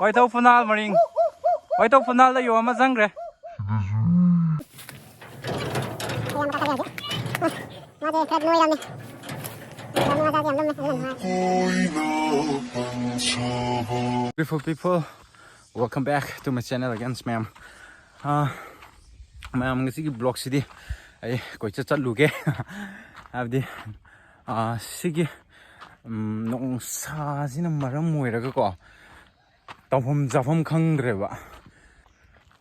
Quay thâu final mà mình. Quay thâu final là yếu mà răng rồi. Beautiful people, welcome back to my channel again, ma'am. Ma'am, cái blog city, ai quay chất luke, abdi, sige, nông sa gì nó mà mùi ra cái co, tao hôm giờ hôm khăng rồi vậy,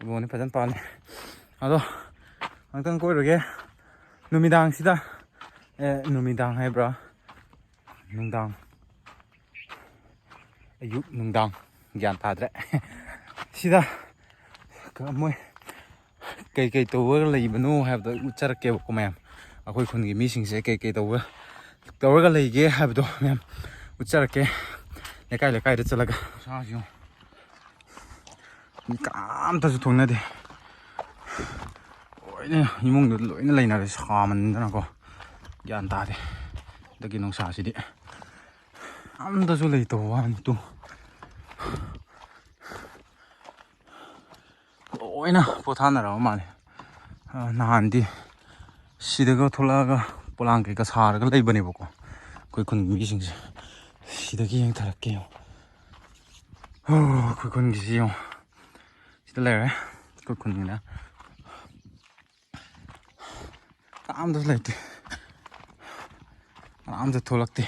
bố này phải chân pan, ado, anh tăng coi rồi cái, numidang sida, numidang hay bro, nungdang. Ayuk nungdang gian ta đấy sida cái môi cây tàu lấy bên nô hay là uchar kêu của mẹ tôi không nghĩ mình sẽ cây tàu cái lấy cái hay đó mẹ uchar cái này cái đó chả cái sao chứ cảm ta sẽ thùng này đi ôi này imong được lỗi nó lấy nào để xả mình đó nào co gian ta đi đây cái nông sản gì đi 안 더 졸래 또 또. 오이나 보타나라 말이. 나한디 시대가 돌아가 볼랑게가 사르가 레이버니 보고. 그건 미싱지. 시대기 행 탈게요. 그건 기시요. 시대래. 그건이나. 아무도 레이트. 아무도 돌았대.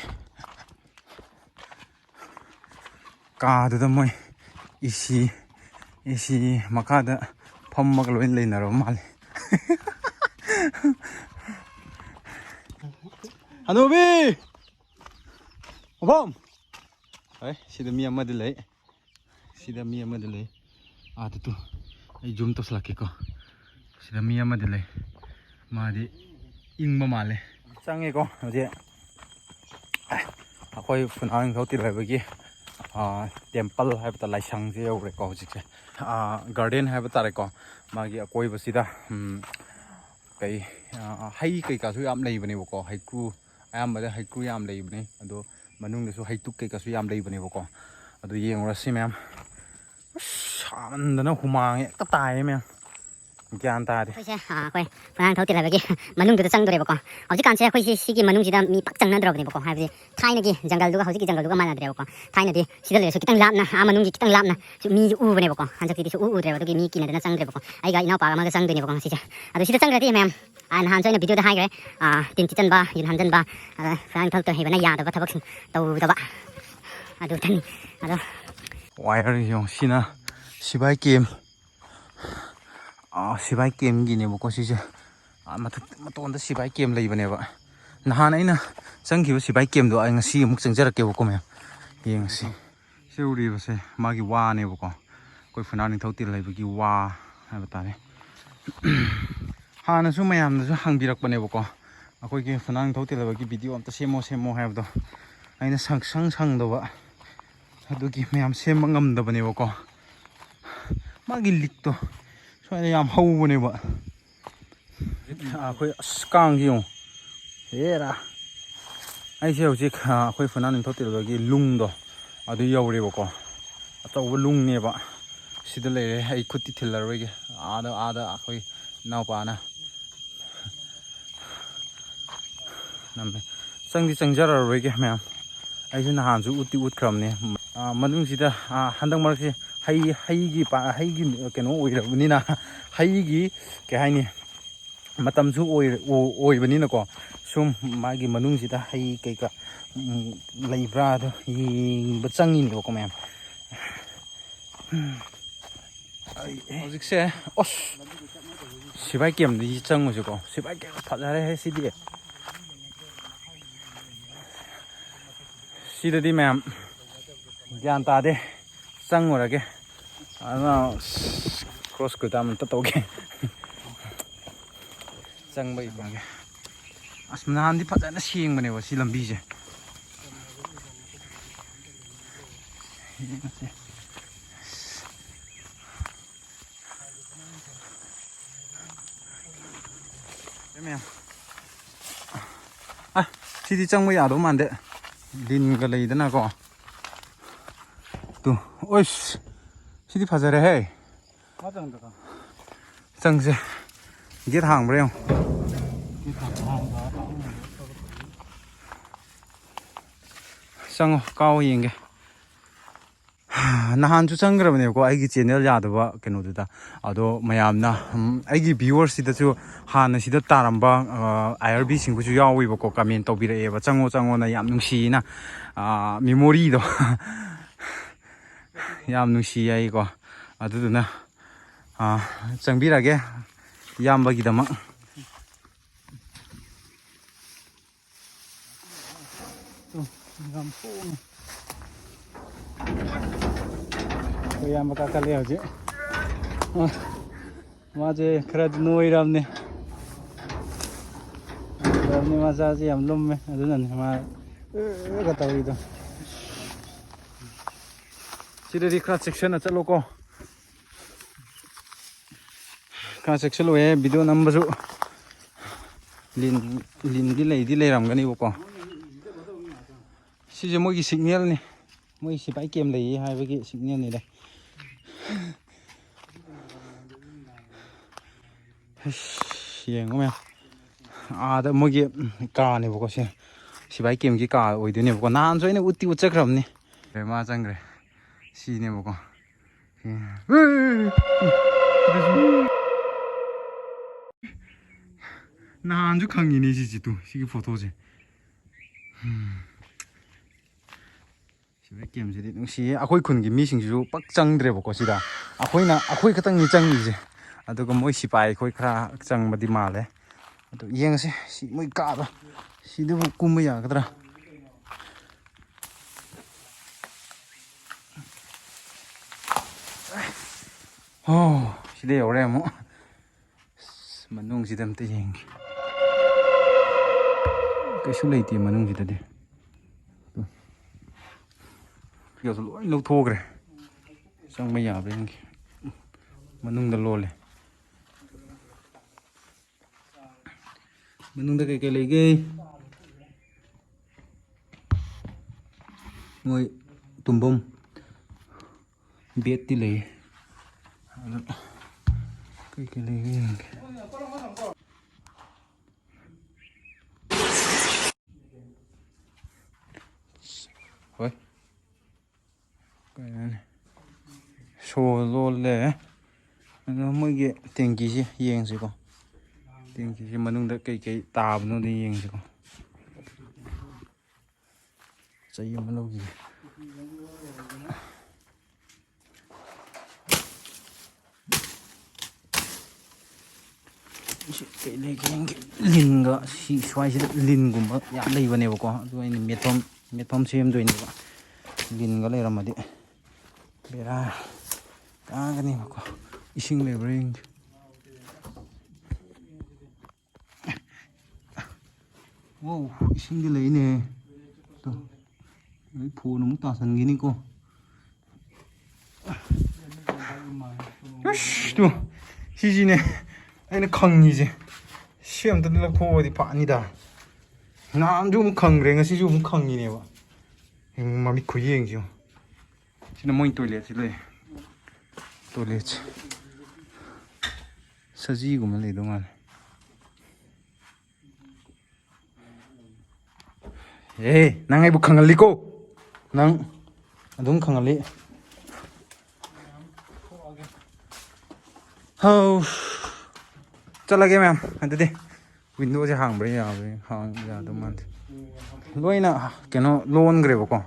까드다 뭐이 이시 마카다 펌먹을 웬 레이나로 말이 하노비 어범 에이 시드미 아마들레 시드미 아마들레 아드투 이 줌도 슬라케코 시드미 아마들레 마디 잉마 말레 짱이고 어제 아코이 푸나잉 가우티 라이브기 temple है लाइसंग से यौरेको हजिसे garden है तारेको मागी अकोइबसिदा कई हई कईकासु याम लेइबनेबको haiku अयामबदा haiku याम लेइबने अदो मनुंगदसु हाइतुक कईकासु याम लेइबनेबको अदो येंगरसि ma'am सामंदना हुमांग एकता ताय ma'am ग्यान तादे अखोइसे अखोइ फरांग थौति लाबगी मनुंगदुदा चंगदरेबको हौजिकानसे अखोइसे सिगी मनुंगजिदा मी पाक चंगनद्रबनेबको हाइबजे थाइनगी जंगलदुगा हौजिकी जंगलदुगा मानाद्रेबको थाइनदी सिदा लेसु कितंग लापना आ मनुंगी कितंग लापना मी उबनेबको हंजकिदिसु उद्रेबो दुगी मी किनदना चंगद्रेबको आइगा इनाउपा अमागा चंगदनेबको सिजा अदो सिदा चंगद्रदि मैम हान जोइना भिडियोदा हाइग्रे तिन चिचनबा युन हंजनबा फरांग थौत हेबना यादबा थबक तौदबा अदो थनि अदो वायर यो सिना सिबाइ गेम 시바이 게임기네बको सिसे मतोंदा सिबाई गेम लेबनेबा नहान अइना चंगिबो सिबाई गेमदो आइ ngasi अमुक चंजरकेबको मैम येंगसी सेउरिबसे मागी वानेबको कोइ फुनानि थौति लेबगी वा हाबा तारे हानसु मयामनसु हंबिरकबनेबको अखोइगे फुनानि थौति लेबगी वीडियो अमता सेमो हाबदो आइना संदबा अदुगी मयाम सेम ngamdabनेबको मागी लिकतो याम हौबनेबा अखोइ कांगियो हेरा आइसे हौजिक अखोइ फुनानि थौतिरबगी लुंगदो अदु यौरेबको अचौबा लुंगनेबा सिदा लेरे आइ खुति थिल्लरबगे आदा अखोइ नाउपाना नमे चंगदि चंगजरबगे मैम आइसे नहानसु उति उतख्रमने मनुंगसिदा हंदक मरकसे हईगी कनो ओइरबनिना हईगी के हाइनी मतमसु ओइबनिनाको सुम मागी मनुंगसिदा हई कैका लेब्रा दो यिंब चंगिनेबको मैम हजिकसे ओस सिबाई गेमदि चंगुसुको सिबाई गेम फजारे है सिदि सिददि मैम ज्ञान तादे चंगुरगे क्रॉस कुदाम तौगे चंगबा इबागे असमनांदि फजाना सेंगबनेबा सि लंबीजे मैम सिदि चंगबा यादो मानदे लिनगा लेइदनाको तु ओइस 시디 파자레 화장대가 짱세 이게 다 항브래요 짱어 까오 이게 나한주 짱그러네요 아이기 채널 야도바 그노드다 아도 마얌나 아이기 비워스이다주 하나시다 따람바 IRB 친구주 야오이버고 까면 또비레에바 짱오나 얌 누시나 메모리도 얌 누시야 이거 아두두나 짱비라게 얌바기다막 Kaya makakaliw di. Maje krad noy ramne. Ramne masaji am lumme adunan ma gatawi do. 시들이 크라스 섹션에 잘로고 크라스 섹션로 해 비디오 넘버주 린디 레이람가니 보고 시제 뭐기 시그널니 뭐이 시바이 게임 레이 하이버기 시그널니래 ꯌꯦꯡꯉꯣ 아다 뭐기 까네 보고 시바이 게임기 까 오이드네 보고 나한테 이네 우띠 우쩍그럽니 얼마 장그래 시네 보고 나한주 강인이 지지도 시기 포토지 시바이 게임지디 능시 아코이 쿤기 미싱주 빡짱드레 보고 시다 아코이나 아코이 그땅 짱이지 아도가 뭐 시바이 코이 크라 짱마디 말레 또 이행시 시 뭐이 까다 시도 꿈이야 그더라 시대 오래 뭐 만ung시다 amta yeng kaisu leiti manungsidadi yausu loi lauthokre changma yabre yeng manungda lole manungda kai leige moi tumbom beti lei cái này thôi cái này sổ luôn lệ nó mới cái tiền gì chứ yên gì con tiền gì mà nung được cái tàu nó đi yên gì con chạy mà lâu gì cái này cái lin cái xoay cái lin cũng mất giảm đây vào này có rồi miệt phong xem rồi này lin cái này làm mà đi bây giờ cái này có ising này bring wow ising cái lấy nè tôi lấy phù nó muốn tỏa thành cái này cô 또 시즌에 아니 강이지 시험 듣는다고 어디 반이다 난좀 강랭아 시주 좀 강이네 봐 마미 고이행지요 지금 뭐인 토일렛이래 토일렛 사지고만 내 동안 에이 낭 아이부 강할리고 낭 너무 강할리 hâu चला गया ma'am अंदर window से Hong बड़े Hong Yadav मान लोइना केनो loan करे बको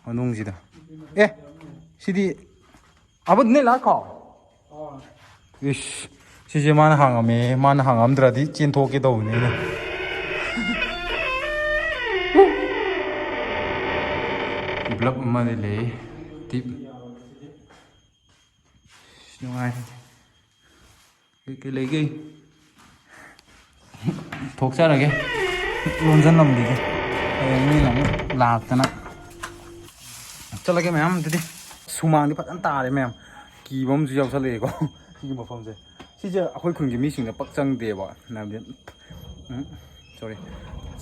अनुंग जिदा ए सिदी अब ने लाखो इश सिजे मान हांगमे मान हांगमद्रादी चेनथोके दौने ब्लॉक मा ले tip नुआई cái lấy cái thuộc ra rồi cái luôn dân làm gì cái như là lạt cho nó cho lại cái mẹ em đi suman đi bắt ăn ta đấy mẹ em kỳ bom gì sao lấy có kỳ một phòng gì bây giờ hồi khuyên cái mi sinh là bắc trăng để bỏ làm điện sorry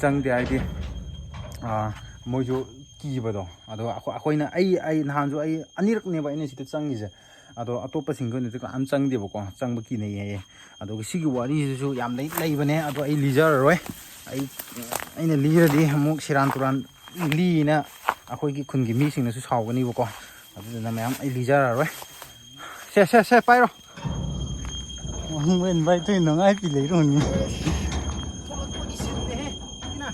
trăng để ai đi mỗi chỗ ꯀꯤꯕꯗꯣ ꯑꯗꯣ ꯑꯩꯈꯣꯏꯅ ꯑꯩ ꯅꯍꯥꯟꯁꯨ ꯑꯩ ꯑꯅꯤꯔꯛꯅꯦꯕ ꯑꯩꯅ ꯁꯤꯗ ꯆꯪꯉꯤꯁꯦ ꯑꯗꯣ ꯑꯇꯣꯞꯄꯁꯤꯡꯒ ꯑꯣꯏꯅꯗꯤ ꯀꯅꯥꯝ ꯆꯪꯗꯦꯕꯀꯣ ꯆꯪꯕ ꯀꯤꯅꯩ ꯍꯥꯏꯌꯦ ꯑꯗꯨꯒ ꯁꯤꯒꯤ ꯋꯥꯔꯤꯁꯤꯁꯨ ꯌꯥꯝ ꯂꯩꯕꯅꯦ ꯑꯗꯣ ꯑꯩ ꯂꯤꯖꯔꯔꯣꯏ ꯑꯩꯅ ꯂꯤꯔꯗꯤ ꯑꯃꯨꯛ ꯁꯦꯔꯥꯟ ꯇꯨꯔꯥꯟ ꯂꯤꯅ ꯑꯩꯈꯣꯏꯒꯤ ꯈꯨꯟꯒꯤ ꯃꯤꯁꯤꯡꯅꯁꯨ ꯁꯥꯎꯒꯅꯤꯕꯀꯣ ꯑꯗꯨꯗꯨꯅ ꯃꯌꯥꯝ ꯑꯩ ꯂꯤꯖꯔꯔꯣꯏ ꯁꯦ ꯄꯥꯏꯔꯣ ꯋꯥꯡꯕ ꯏꯟꯚꯥꯏꯠ ꯇꯧ ꯅꯨꯡꯉꯥꯏ ꯄꯤ ꯂꯩꯔꯣꯅꯤ ꯊꯣꯛꯂꯛꯄꯒꯤ ꯁꯤꯟꯅꯦꯍꯦ ꯁꯤꯅ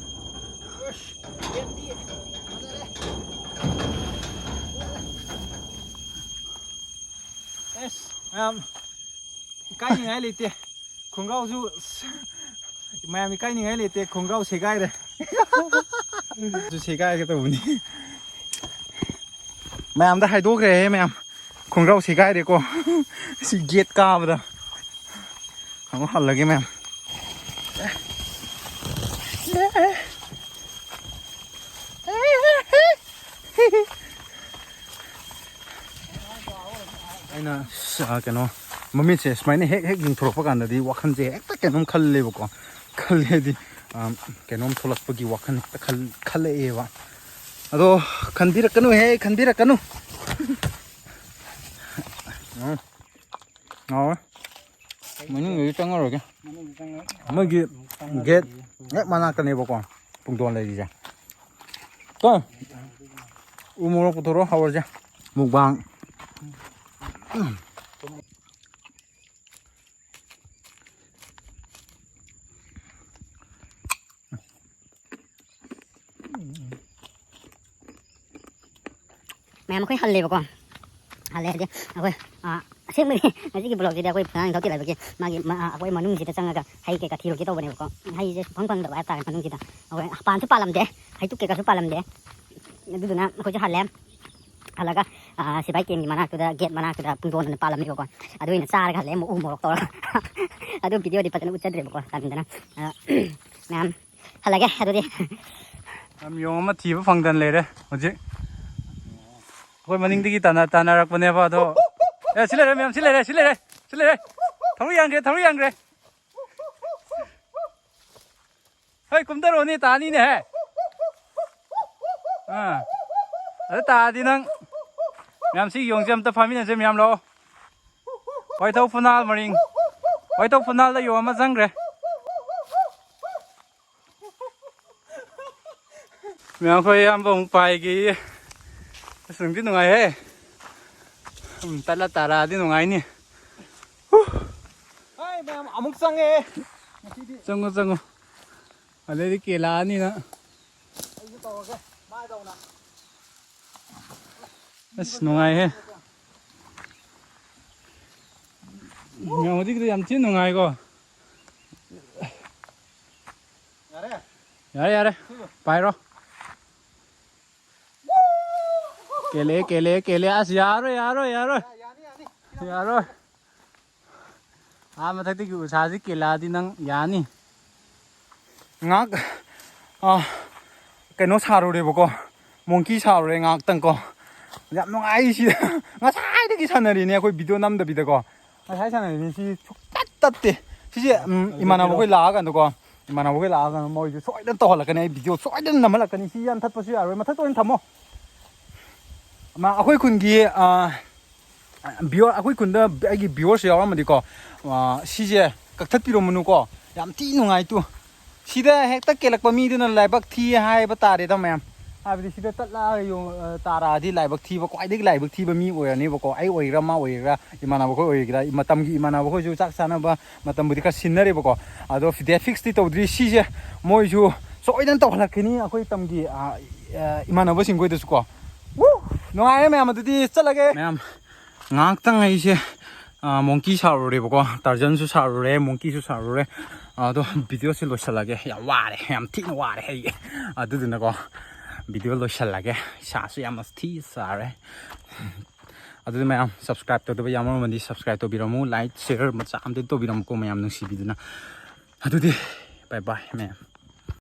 ꯑꯦꯁ ꯃꯌꯥꯝ ꯏꯀꯥꯏꯅꯤꯡꯉꯥꯏ ꯂꯩꯇꯦ ꯈꯣꯡꯒ꯭ꯔꯥꯎꯁꯨ ꯃꯌꯥꯝ ꯏꯀꯥꯏꯅꯤꯡꯉꯥꯏ ꯂꯩꯇꯦ ꯈꯣꯡꯒ꯭ꯔꯥꯎ ꯁꯦꯒꯥꯏꯔꯦ ꯁꯦꯒꯥꯏꯒꯦ ꯇꯧꯕꯅꯤ ꯃꯌꯥꯝꯗ ꯍꯥꯏꯗꯣꯛꯈ꯭ꯔꯦꯍꯦ ꯃꯌꯥꯝ ꯈꯣꯡꯒ꯭ꯔꯥꯎ ꯁꯦꯒꯥꯏꯔꯦꯀꯣ ꯁꯤ ꯒꯦꯠ ꯀꯥꯕꯗ ꯑꯃꯨꯛ ꯍꯜꯂꯒꯦ ꯃꯌꯥꯝ ꯑꯩꯅ ꯀꯩꯅꯣ ꯃꯃꯤꯠꯁꯦ ꯁꯨꯃꯥꯏꯅ ꯍꯦꯛ ꯌꯦꯡꯊꯣꯔꯛꯄ ꯀꯥꯟꯗꯗꯤ ꯋꯥꯈꯜꯁꯦ ꯍꯦꯛꯇ ꯀꯩꯅꯣꯝ ꯈꯜꯂꯦꯕꯀꯣ ꯈꯜꯂꯦꯗꯤ ꯀꯩꯅꯣꯝ ꯊꯣꯛꯂꯛꯄꯒꯤ ꯋꯥꯈꯜ ꯍꯦꯛꯇ ꯈꯜꯂꯛꯑꯦꯕ ꯑꯗꯣ ꯈꯟꯕꯤꯔꯛꯀꯅꯨꯍꯦ ꯈꯟꯕꯤꯔꯛꯀꯅꯨ ꯃꯅꯨꯡꯗꯗꯤ ꯆꯪꯉꯔꯣꯏꯒꯦ ꯃꯣꯏꯒꯤ ꯒꯦꯠ ꯍꯦꯛ ꯃꯅꯥꯛꯇꯅꯦꯕꯀꯣ ꯄꯨꯡꯗꯣꯟ ꯂꯩꯔꯤꯁꯦ ꯀꯣ ꯎ ꯃꯣꯔꯣꯛ ꯄꯨꯊꯣꯔꯛꯑꯣ ꯍꯧꯔꯁꯦ ꯃꯨꯛꯕꯥꯡ ꯃꯌꯥꯝ ꯑꯩꯈꯣꯏ ꯍꯜꯂꯦꯕꯀꯣ ꯍꯜꯂꯦ ꯍꯥꯏꯗꯤ ꯑꯩꯈꯣꯏ ꯑꯁꯦꯡꯕꯗꯤ ꯉꯁꯤꯒꯤ ꯕ꯭ꯂꯣꯒꯁꯤꯗꯤ ꯑꯩꯈꯣꯏ ꯐꯅꯥꯟ ꯊꯧꯇꯤ ꯂꯩꯕꯒꯤ ꯃꯥꯒꯤ ꯑꯩꯈꯣꯏ ꯃꯅꯨꯡꯁꯤꯗ ꯆꯪꯉꯒ ꯍꯩ ꯀꯩꯀꯥ ꯊꯤꯔꯨꯒꯦ ꯇꯧꯕꯅꯦꯕꯀꯣ ꯍꯩꯁꯦ ꯁꯨꯐꯪ ꯐꯪꯗꯕ ꯍꯥꯏꯇꯥꯔꯦ ꯃꯅꯨꯡꯁꯤꯗ ꯑꯩꯈꯣꯏ ꯄꯥꯟꯁꯨ ꯄꯥꯜꯂꯝꯗꯦ ꯍꯩꯇꯨꯛ ꯀꯩꯀꯥꯁꯨ ꯄꯥꯜꯂꯝꯗꯦ ꯑꯗꯨꯗꯨꯅ ꯑꯩꯈꯣꯏꯁꯨ ꯍꯜꯂꯦ ꯍꯜꯂꯒ ꯁꯤꯕꯥꯏ ꯀꯦꯝꯒꯤ ꯃꯅꯥꯛꯇꯨꯗ ꯒꯦꯠ ꯃꯅꯥꯛꯇꯨꯗ ꯄꯨꯡꯗꯣꯟꯗꯨꯅ ꯄꯥꯜꯂꯝꯃꯦꯕꯀꯣ ꯑꯗꯨ ꯑꯣꯏꯅ ꯆꯥꯔꯒ ꯍꯜꯂꯦ ꯑꯃꯨꯛ ꯎ ꯃꯣꯔꯣꯛ ꯇꯧꯔꯒ ꯑꯗꯨ ꯚꯤꯗꯤꯑꯣꯗꯤ ꯐꯖꯅ ꯎꯠꯆꯗ꯭ꯔꯦꯕꯀꯣ ꯇꯟꯗꯅ ꯃꯌꯥꯝ ꯍꯜꯂꯒꯦ ꯑꯗꯨꯗꯤ ꯌꯣꯡ ꯑꯃ ꯊꯤꯕ ꯐꯪꯗꯅ ꯂꯩꯔꯦ ꯍꯧꯖꯤꯛ ꯑꯩꯈꯣꯏ ꯃꯅꯤꯡꯗꯒꯤ ꯇꯥꯟꯅꯔꯛꯄꯅꯦꯕ ꯑꯗꯣ ꯁꯤ ꯂꯩꯔꯦ ꯃꯌꯥꯝ ꯁꯤ ꯂꯩꯔꯦ ꯊꯧꯔꯤ ꯌꯥꯟꯈ꯭ꯔꯦ ꯍꯣꯏ ꯀꯨꯝꯊꯔꯛꯑꯣꯅꯦ ꯇꯥꯅꯤꯅꯦꯍꯦ ꯑꯗ ꯇꯥꯔꯗꯤ ꯅꯪ ꯃꯌꯥꯝ ꯁꯤ ꯌꯣꯡꯁꯦ ꯑꯝꯇ ꯐꯥꯃꯤꯟꯅꯁꯦ ꯃꯌꯥꯝ ꯂꯥꯛꯑꯣ ꯋꯥꯏꯊꯧ ꯐꯨꯅꯥꯜ ꯃꯔꯤꯡ ꯋꯥꯏꯊꯧ ꯐꯨꯅꯥꯜꯗ ꯌꯣꯡ ꯑꯃ ꯆꯪꯈ꯭ꯔꯦ ꯃꯌꯥꯝ ꯑꯩꯈꯣꯏ ꯑꯌꯥꯝꯕ ꯑꯃꯨꯛ ꯄꯥꯏꯒꯦ ꯑꯁ ꯅꯨꯡꯗꯤ ꯅꯨꯡꯉꯥꯏꯍꯦ ꯇꯠꯂ ꯇꯥꯔꯛꯑꯗꯤ ꯅꯨꯡꯉꯥꯏꯅꯤ ꯃꯌꯥꯝ ꯑꯃꯨꯛ ꯆꯪꯉꯦ ꯆꯪꯉꯣ ꯑꯗꯩꯗꯤ ꯀꯦꯜꯂꯛꯑꯅꯤꯅ ꯑꯩꯁꯨ ꯇꯧꯔꯒꯦ ꯃꯥꯗꯧꯅ ꯑꯁ ꯅꯨꯡꯉꯥꯏꯍꯦ ꯃꯌꯥꯝ ꯍꯧꯖꯤꯛꯀꯤꯗꯣ ꯌꯥꯝ ꯊꯤꯅ ꯅꯨꯡꯉꯥꯏꯀꯣ ꯌꯥꯔꯦ ꯄꯥꯏꯔꯣ ꯀꯦꯜꯂꯦ ꯑꯁ ꯌꯥꯔꯣꯏ ꯃꯊꯛꯇꯒꯤ ꯎꯁꯥꯁꯤ ꯀꯦꯜꯂꯛꯑꯗꯤ ꯅꯪ ꯌꯥꯅꯤ ꯉꯥꯛ ꯀꯩꯅꯣ ꯁꯥꯔꯨꯔꯦꯕꯀꯣ ꯃꯣꯡꯀꯤ ꯁꯥꯔꯨꯔꯦ ꯉꯥꯛꯇꯪꯀꯣ ꯌꯥꯝ ꯅꯨꯡꯉꯥꯏ ꯁꯤꯗ ꯉꯁꯥꯏꯗꯒꯤ ꯁꯥꯟꯅꯔꯤꯅꯦ ꯑꯩꯈꯣꯏ ꯚꯤꯗꯤꯑꯣ ꯅꯝꯗꯕꯤꯗꯀꯣ ꯉꯁꯥꯏ ꯁꯥꯟꯅꯔꯤꯅꯤ ꯁꯤ ꯁꯨꯡꯇꯠ ꯇꯠꯇꯦ ꯁꯤꯁꯦ ꯏꯃꯥꯟꯅꯕꯈꯣꯏ ꯂꯥꯛꯑꯀꯥꯟꯗ ꯃꯣꯏꯁꯨ ꯁꯣꯏꯗꯅ ꯇꯧꯍꯜꯂꯛꯀꯅꯤ ꯑꯩ ꯚꯤꯗꯤꯑꯣ ꯁꯣꯏꯗꯅ ꯅꯝꯍꯜꯂꯛꯀꯅꯤ ꯁꯤ ꯌꯥꯟꯊꯠꯄꯁꯨ ꯌꯥꯔꯣꯏ ꯃꯊꯛꯇ ꯑꯣꯏꯅ ꯊꯝꯃꯣ ꯑꯩꯈꯣই ꯈꯨꯟꯒꯤ ꯑꯩꯈꯣꯏ ꯈꯨꯟꯗ ꯑꯩꯒꯤ ꯚꯤꯌꯣꯔꯁ ꯌꯥꯎꯔꯝꯃꯗꯤꯀꯣ ꯁꯤꯁꯦ ꯀꯛꯊꯠꯄꯤꯔꯝꯃꯅꯨꯀꯣ ꯌꯥꯝ ꯊꯤ ꯅꯨꯡꯉꯥꯏꯇꯨ ꯁꯤꯗ ꯍꯦꯛꯇ ꯀꯦꯜꯂꯛꯄ ꯃꯤꯗꯨꯅ ꯂꯥꯏꯕꯛ ꯊꯤ ꯍꯥꯏꯕ ꯇꯥꯔꯦꯗ ꯃꯌꯥꯝ ꯍꯥꯏꯕꯗꯤ ꯁꯤꯗ ꯇꯠꯂꯛꯑꯒ ꯇꯥꯔꯛꯑꯗꯤ ꯂꯥꯏꯕꯛ ꯊꯤꯕ ꯈ꯭ꯋꯥꯏꯗꯒꯤ ꯂꯥꯏꯕꯛ ꯊꯤꯕ ꯃꯤ ꯑꯣꯏꯔꯅꯦꯕꯀꯣ ꯑꯩ ꯑꯣꯏꯒꯦꯔꯥ ꯃꯥ ꯑꯣꯏꯒꯦꯔꯥ ꯏꯃꯥꯟꯅꯕꯈꯣꯏ ꯑꯣꯏꯒꯦꯔꯥ ꯃꯇꯝꯒꯤ ꯏꯃꯥꯟꯅꯕꯈꯣꯏꯁꯨ ꯆꯥꯛ ꯆꯥꯅꯕ ꯃꯇꯝꯕꯨꯗꯤ ꯈꯔ ꯁꯤꯟꯅꯔꯦꯕꯀꯣ ꯑꯗꯣ ꯗꯦꯠ ꯐꯤꯛꯁꯇꯤ ꯇꯧꯗ꯭ꯔꯤ ꯁꯤꯁꯦ ꯃꯣꯏꯁꯨ ꯁꯣꯏꯗꯅ ꯇꯧꯍꯜꯂꯛꯀꯅꯤ ꯑꯩꯈꯣই ꯇꯝꯒꯤ ꯏꯃꯥꯟꯅꯕꯁꯤꯡꯈꯣꯏꯗꯁꯨ ꯀꯣ ꯅꯨꯡꯉꯥꯏꯔꯦ ꯃꯌꯥꯝ ꯑꯗꯨꯗꯤ ꯆꯠꯂꯒꯦ ꯃꯌꯥꯝ ꯉꯥꯏꯍꯥꯛꯇꯪ ꯑꯩꯁꯦ ꯃꯣꯡꯀꯤ ꯁꯥꯔꯨꯔꯦꯕꯀꯣ ꯇꯥꯔꯖꯟꯁꯨ ꯁꯥꯔꯨꯔꯦ ꯃꯣꯡꯀꯤꯁꯨ ꯁꯥꯔꯨꯔꯦ ꯑꯗꯣ ꯚꯤꯗꯤꯑꯣꯁꯦ ꯂꯣꯏꯁꯤꯜꯂꯒꯦ ꯌꯥꯝ ꯊꯤꯅ ꯋꯥꯔꯦ ꯑꯩ ꯑꯗꯨꯗꯨꯅꯀꯣ ꯚꯤꯗꯤꯑꯣ ꯂꯣꯏꯁꯤꯜꯂꯒꯦ ꯏꯁꯥꯁꯨ ꯌꯥꯝꯅ ꯊꯤ ꯆꯥꯔꯦ ꯑꯗꯨꯗꯤ ꯃꯌꯥꯝ ꯁꯕꯁꯀ꯭ꯔꯥꯏꯕ ꯇꯧꯗꯕ ꯌꯥꯎꯔꯝꯃꯗꯤ ꯁꯕꯁꯀ꯭ꯔꯥꯏꯕ ꯇꯧꯕꯤꯔꯝꯃꯨ ꯂꯥꯏꯛ ꯁꯤꯌꯔ ꯃꯆꯥ ꯑꯝꯇ ꯇꯧꯕꯤꯔꯝꯃꯨꯀꯣ ꯃꯌꯥꯝ ꯅꯨꯡꯁꯤꯕꯤꯗꯨꯅ ꯑꯗꯨꯗꯤ ꯕꯥꯏ ꯕꯥꯏ ꯃꯌꯥꯝ